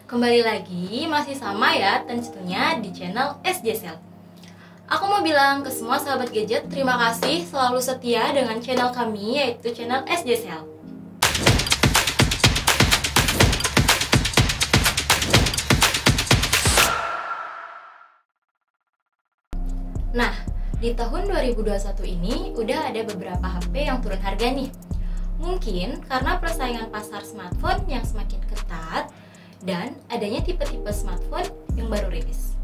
Kembali lagi, masih sama ya tentunya di channel SJ Cell. Aku mau bilang ke semua sahabat gadget, terima kasih selalu setia dengan channel kami, yaitu channel SJ Cell. Nah, di tahun 2021 ini udah ada beberapa HP yang turun harga nih. Mungkin karena persaingan pasar smartphone yang semakin ketat dan adanya tipe-tipe smartphone yang baru rilis,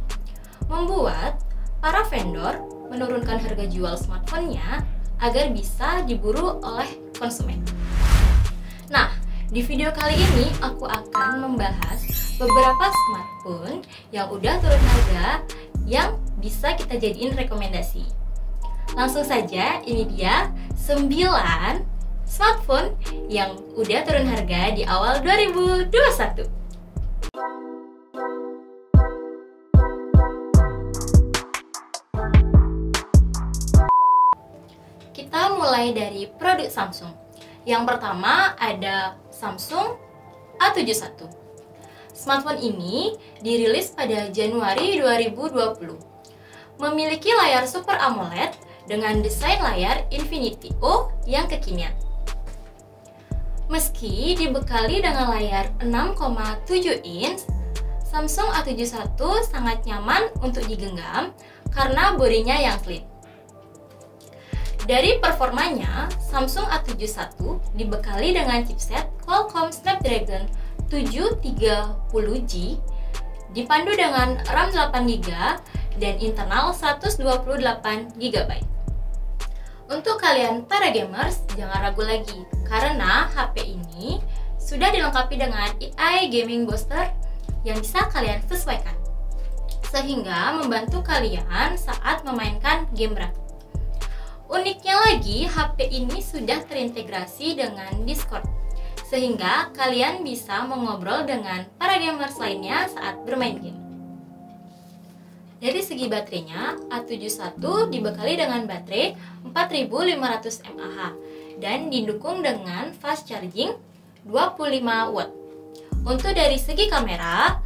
membuat para vendor menurunkan harga jual smartphone-nya agar bisa diburu oleh konsumen. Nah, di video kali ini aku akan membahas beberapa smartphone yang udah turun harga yang bisa kita jadiin rekomendasi. Langsung saja, ini dia 9 smartphone yang udah turun harga di awal 2021. Kita mulai dari produk Samsung. Yang pertama ada Samsung A71. Smartphone ini dirilis pada Januari 2020. Memiliki layar Super AMOLED dengan desain layar Infinity O yang kekinian. Meski dibekali dengan layar 6,7 inch, Samsung A71 sangat nyaman untuk digenggam karena bodinya yang slim. Dari performanya, Samsung A71 dibekali dengan chipset Qualcomm Snapdragon 730G, dipandu dengan RAM 8GB dan internal 128GB. Untuk kalian para gamers, jangan ragu lagi karena HP ini sudah dilengkapi dengan AI Gaming Booster yang bisa kalian sesuaikan, sehingga membantu kalian saat memainkan game berat. Uniknya lagi, HP ini sudah terintegrasi dengan Discord, sehingga kalian bisa mengobrol dengan para gamers lainnya saat bermain game. Dari segi baterainya, A71 dibekali dengan baterai 4500 mAh dan didukung dengan fast charging 25 watt. Untuk dari segi kamera,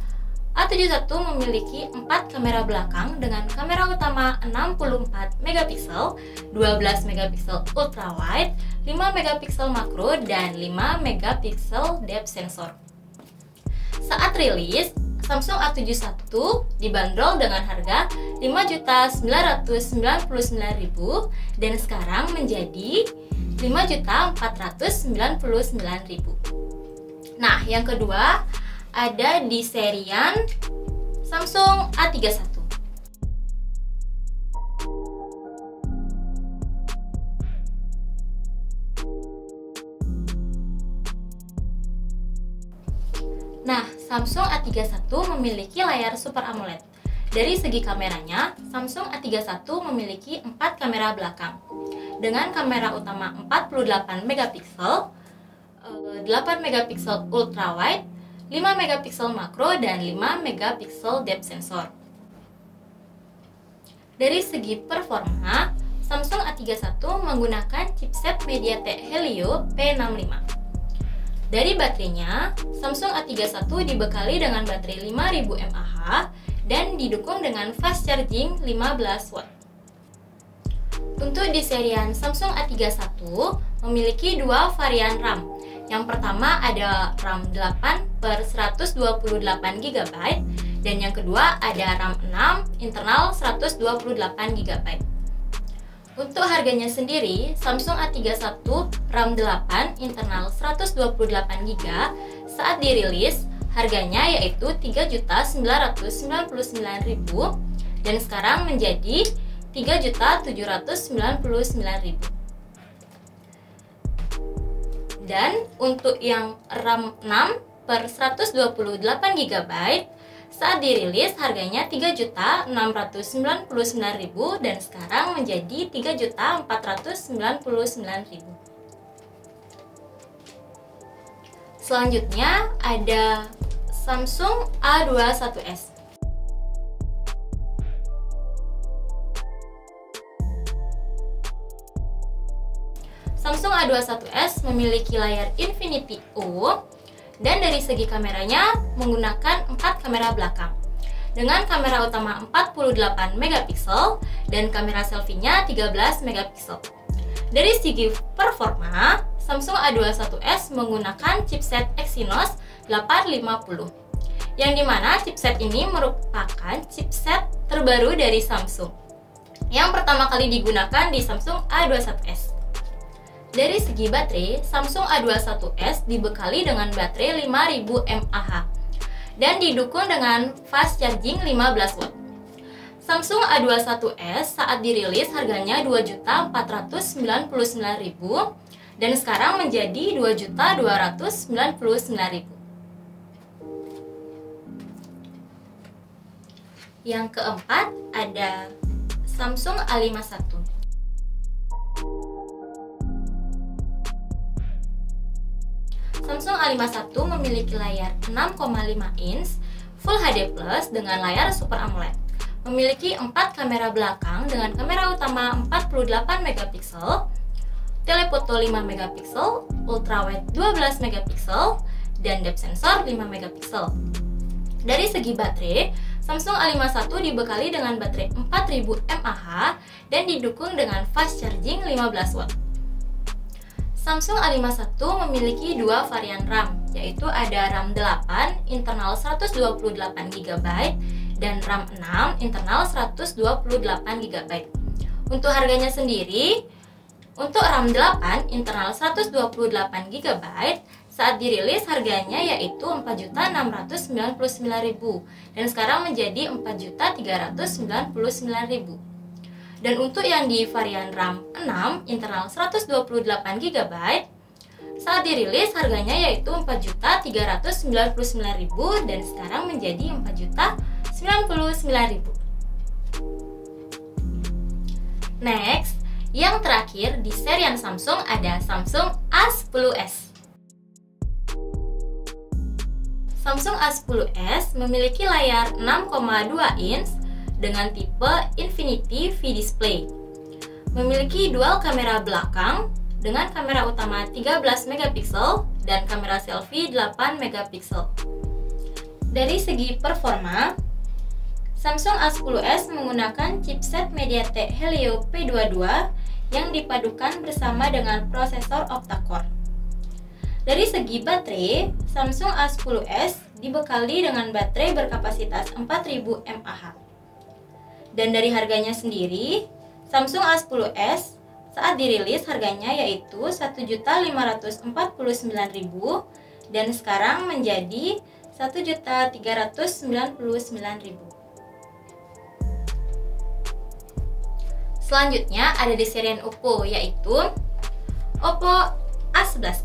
A71 memiliki 4 kamera belakang dengan kamera utama 64 megapiksel, 12 megapiksel ultra wide, 5 megapiksel makro, dan 5 megapiksel depth sensor. Saat rilis, Samsung A71 dibanderol dengan harga Rp5.999.000 dan sekarang menjadi Rp5.499.000. Nah, yang kedua ada di serian Samsung A31. Nah, Samsung A31 memiliki layar Super AMOLED. Dari segi kameranya, Samsung A31 memiliki 4 kamera belakang dengan kamera utama 48 megapiksel, 8 megapiksel ultra wide, 5 megapiksel makro, dan 5 megapiksel depth sensor. Dari segi performa, Samsung A31 menggunakan chipset MediaTek Helio P65. Dari baterainya, Samsung A31 dibekali dengan baterai 5000 mAh dan didukung dengan fast charging 15 watt. Untuk di serian Samsung A31 memiliki dua varian RAM. Yang pertama ada RAM 8 per 128GB dan yang kedua ada RAM 6 internal 128GB. Untuk harganya sendiri, Samsung A31 RAM 8 internal 128GB saat dirilis harganya yaitu Rp3.999.000 dan sekarang menjadi Rp3.799.000. Dan untuk yang RAM 6 per 128GB saat dirilis harganya Rp3.699.000 dan sekarang menjadi Rp3.499.000. Selanjutnya ada Samsung A21s. Samsung A21s memiliki layar Infinity O Dan dari segi kameranya menggunakan 4 kamera belakang dengan kamera utama 48 megapiksel dan kamera selfie-nya 13 megapiksel. Dari segi performa, Samsung A21s menggunakan chipset Exynos 850, yang dimana chipset ini merupakan chipset terbaru dari Samsung yang pertama kali digunakan di Samsung A21s. Dari segi baterai, Samsung A21s dibekali dengan baterai 5000 mAh dan didukung dengan fast charging 15 watt. Samsung A21s saat dirilis harganya Rp2.499.000 dan sekarang menjadi Rp2.299.000. Yang keempat ada Samsung A51. Samsung A51 memiliki layar 6,5 inch Full HD Plus dengan layar Super AMOLED. Memiliki 4 kamera belakang dengan kamera utama 48 megapiksel, telefoto 5 megapiksel, ultrawide 12 megapiksel, dan depth sensor 5 megapiksel. Dari segi baterai, Samsung A51 dibekali dengan baterai 4000 mAh dan didukung dengan fast charging 15 watt. Samsung A51 memiliki dua varian RAM, yaitu ada RAM 8 internal 128GB dan RAM 6 internal 128GB. Untuk harganya sendiri, untuk RAM 8 internal 128GB saat dirilis harganya yaitu Rp4.699.000 dan sekarang menjadi Rp4.399.000. Dan untuk yang di varian RAM 6 internal 128GB saat dirilis harganya yaitu Rp4.399.000 dan sekarang menjadi Rp4.099.000. Next, yang terakhir di serian Samsung ada Samsung A10s. Samsung A10s memiliki layar 6,2 inch dengan tipe Infinity V Display. Memiliki dual kamera belakang dengan kamera utama 13 megapiksel dan kamera selfie 8 megapiksel. Dari segi performa, Samsung A10s menggunakan chipset MediaTek Helio P22 yang dipadukan bersama dengan prosesor octa-core. Dari segi baterai, Samsung A10s dibekali dengan baterai berkapasitas 4000 mAh. Dan dari harganya sendiri, Samsung A10s saat dirilis harganya yaitu Rp1.549.000 dan sekarang menjadi Rp1.399.000. Selanjutnya ada di serian Oppo yaitu Oppo A11s.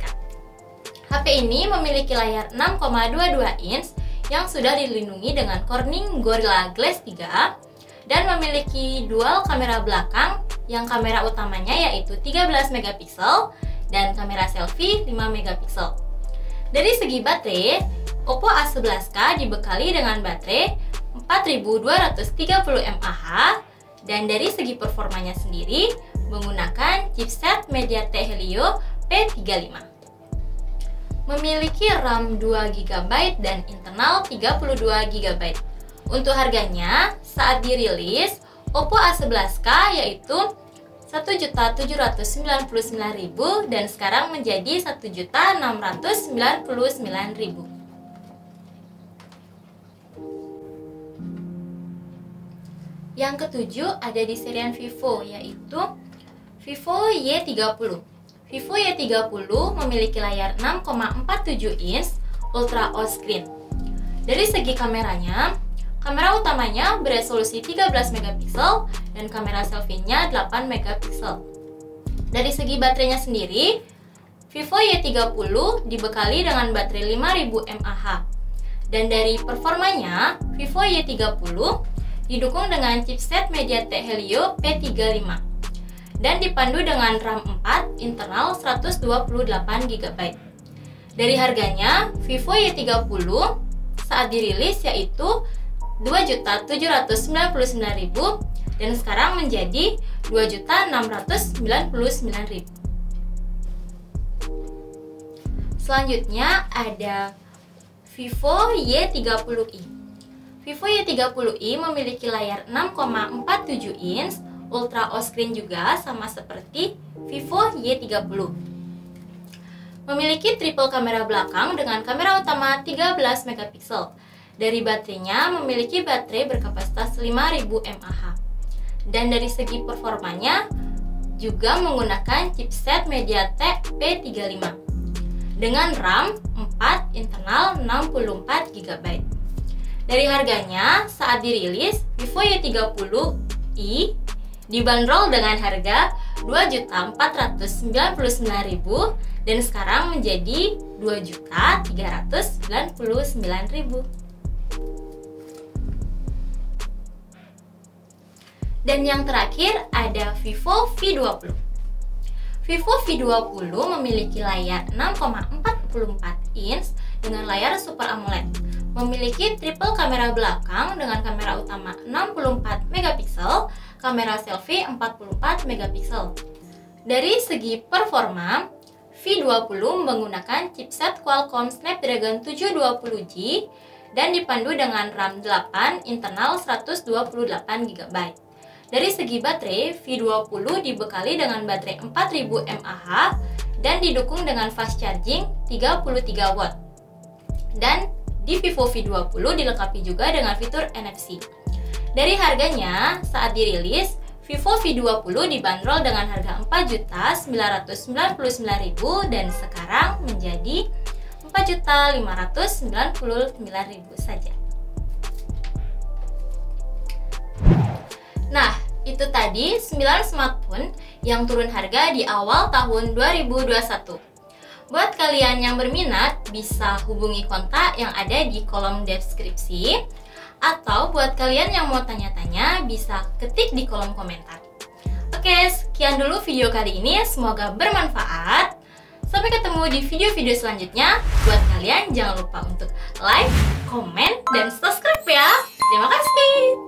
HP ini memiliki layar 6,22 inch yang sudah dilindungi dengan Corning Gorilla Glass 3 dan memiliki dual kamera belakang yang kamera utamanya yaitu 13 megapiksel dan kamera selfie 5 megapiksel. Dari segi baterai, Oppo A11s dibekali dengan baterai 4230 mAh dan dari segi performanya sendiri menggunakan chipset MediaTek Helio P35. Memiliki RAM 2GB dan internal 32GB. Untuk harganya, saat dirilis, Oppo A11s yaitu Rp1.799.000 dan sekarang menjadi Rp1.699.000. Yang ketujuh ada di serian Vivo yaitu Vivo Y30. Vivo Y30 memiliki layar 6,47 inch Ultra OLED screen. Dari segi kameranya, kamera utamanya beresolusi 13 megapiksel dan kamera selfie-nya 8 megapiksel. Dari segi baterainya sendiri, Vivo Y30 dibekali dengan baterai 5000 mAh. Dan dari performanya, Vivo Y30 didukung dengan chipset MediaTek Helio P35 dan dipandu dengan RAM 4 internal 128GB. Dari harganya, Vivo Y30 saat dirilis yaitu Rp2.799.000 dan sekarang menjadi Rp2.699.000. Selanjutnya ada Vivo Y30i. Vivo Y30i memiliki layar 6,47 inch, Ultra O screen juga sama seperti Vivo Y30. Memiliki triple kamera belakang dengan kamera utama 13 megapiksel. Dari baterainya memiliki baterai berkapasitas 5000 mAh. Dan dari segi performanya juga menggunakan chipset MediaTek P35 dengan RAM 4, internal 64 GB. Dari harganya, saat dirilis, Vivo Y30i dibanderol dengan harga Rp2.499.000 dan sekarang menjadi Rp2.399.000. Dan yang terakhir ada Vivo V20. Vivo V20 memiliki layar 6,44 inch dengan layar Super AMOLED. Memiliki triple kamera belakang dengan kamera utama 64 megapiksel, kamera selfie 44 megapiksel. Dari segi performa, V20 menggunakan chipset Qualcomm Snapdragon 720G dan dipandu dengan RAM 8 internal 128 GB. Dari segi baterai, V20 dibekali dengan baterai 4000 mAh dan didukung dengan fast charging 33 watt. Dan di Vivo V20 dilengkapi juga dengan fitur NFC. Dari harganya, saat dirilis, Vivo V20 dibanderol dengan harga Rp4.999.000 dan sekarang menjadi Rp4.599.000 saja. Nah, itu tadi 9 smartphone yang turun harga di awal tahun 2021. Buat kalian yang berminat, bisa hubungi kontak yang ada di kolom deskripsi. Atau buat kalian yang mau tanya-tanya, bisa ketik di kolom komentar. Oke, sekian dulu video kali ini. Semoga bermanfaat. Sampai ketemu di video-video selanjutnya. Buat kalian, jangan lupa untuk like, komen, dan subscribe ya. Terima kasih.